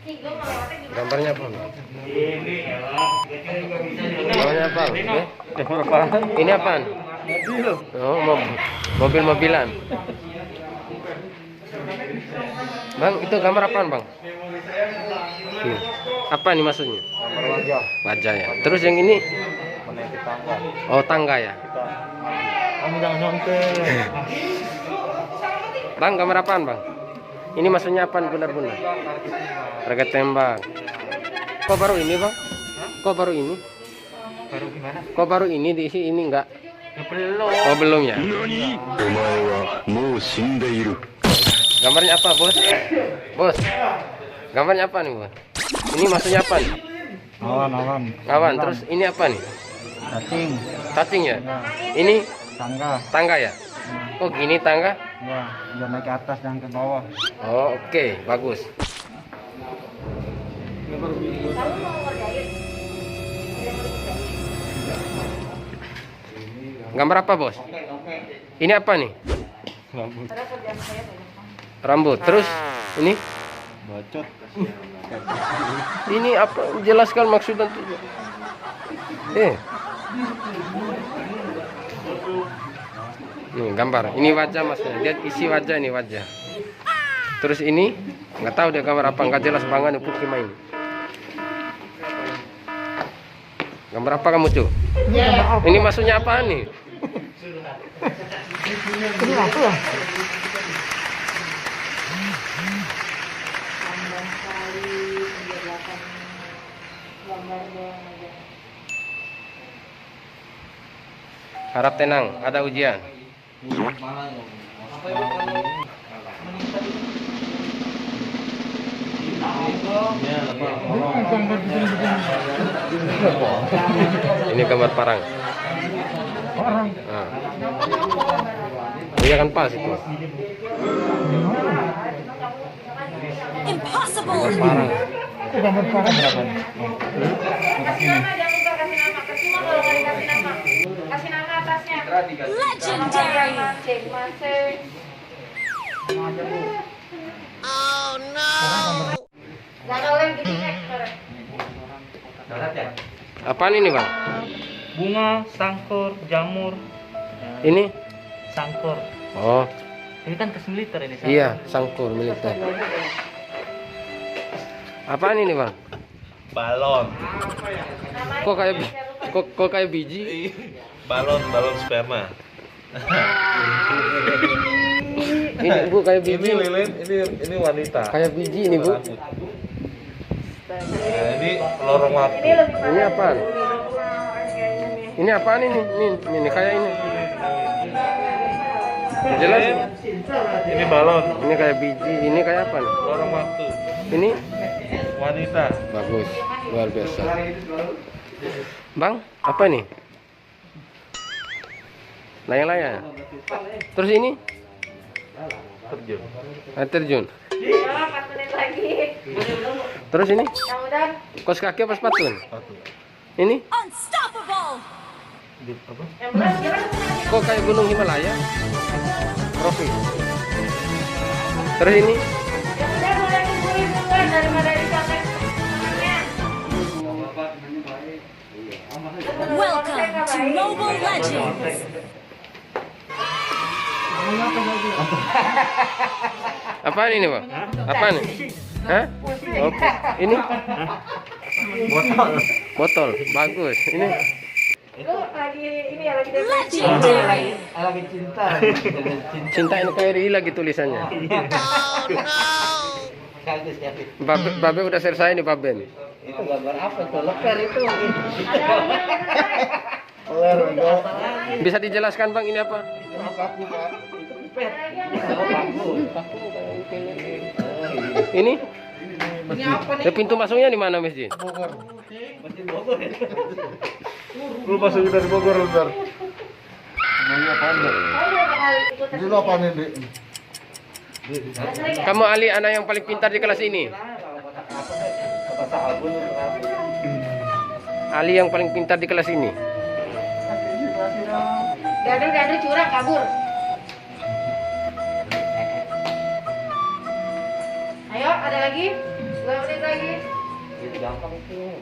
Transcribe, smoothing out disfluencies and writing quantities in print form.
Gambarnya apa? Gambarnya apa? Ini apaan? Oh, mobil-mobilan. Bang, itu gambar apaan, Bang? Apa nih maksudnya? Wajah. Wajah ya. Terus yang ini? Menaiki tangga. Oh, tangga ya. Kamu jangan nyontek. Bang, gambar apaan, Bang? Ini maksudnya apaan benar-benar? Target tembak. Kok baru ini, Bang? Kok baru ini? Baru gimana? Kok baru ini diisi ini enggak? Ya belum. Oh, belum ya. Gambarnya apa, Bos? Bos. Gambarnya apa nih, Bos? Ini maksudnya apa nih? Awan. Awan. Terus ini apa nih? Cacing. Cacing ya? Ini Tangga. tangga ya? Oh, gini tangga? Ya, jangan naik ke atas, jangan ke bawah. Oh, oke, bagus. Gambar apa, Bos? Ini apa nih? Rambut. Terus ini? Bacot. Ini apa? Jelaskan maksud dan tujuan. Nih gambar. Ini wajah Masnya. Lihat isi wajah ini wajah. Terus ini nggak tahu dia gambar apa, nggak jelas banget putih main. Gambar apa kamu cuy? Ini maksudnya apa nih? Ini apa ya? Harap tenang, ada ujian. Ini gambar parang. Nah. Ini kan pas itu. Impossible. Parang. Gambar parang berapa? Legendary. Oh no. Apaan ini, Bang? Bunga, sangkur, jamur. Ini? Sangkur. Oh, Ini kan kes militer ini. iya, sangkur militer. Apaan ini, Bang? Balon. Kok kayak biji? Balon sperma. Ini Bu kayak biji. Ini lilin, ini wanita. Kayak biji ini, Bu. Rambut. Nah, ini lorong waktu. Ini apaan? Ini apaan ini? Ini kayak ini. Jelas. Ini balon, Ini kayak biji, ini kayak apa nih? lorong waktu. Ini Wanita. bagus, luar biasa. Bang, apa nih? Layang-layang. Terus ini? Terjun. Air terjun. 4 menit lagi. Terus ini? Yang udah Kos kaki apa sepatu? Ini? Unstoppable. yang berat gimana? Kok kayak gunung Himalaya? Profil. Terus ini? Yang udah mulai dibully duluan daripada disampai temennya. Welcome to Mobile Legends. Apaan ini, Bang? Apaan nih? Hah? Oh, ini? Botol. Bagus. Ini Lu lagi ini ya lagi depresi. Legendary. Lagi cinta. cinta NKRI lagi tulisannya. Babe udah selesai nih, Babe. Itu gambar apa tuh? Leper itu. Bisa dijelaskan, Bang, ini apa? Ini? Ini apa nih? Pintu masuknya di mana, Masjid? Bogor. Lu masuk dari Bogor, bentar. Ini apaan, Dek? Ini lu apaan, Dek? Kamu Ali anak yang paling pintar di kelas ini. Ali yang paling pintar di kelas ini. Gaduh curang kabur. Ayo, ada lagi? 2 menit lagi. Gampang itu.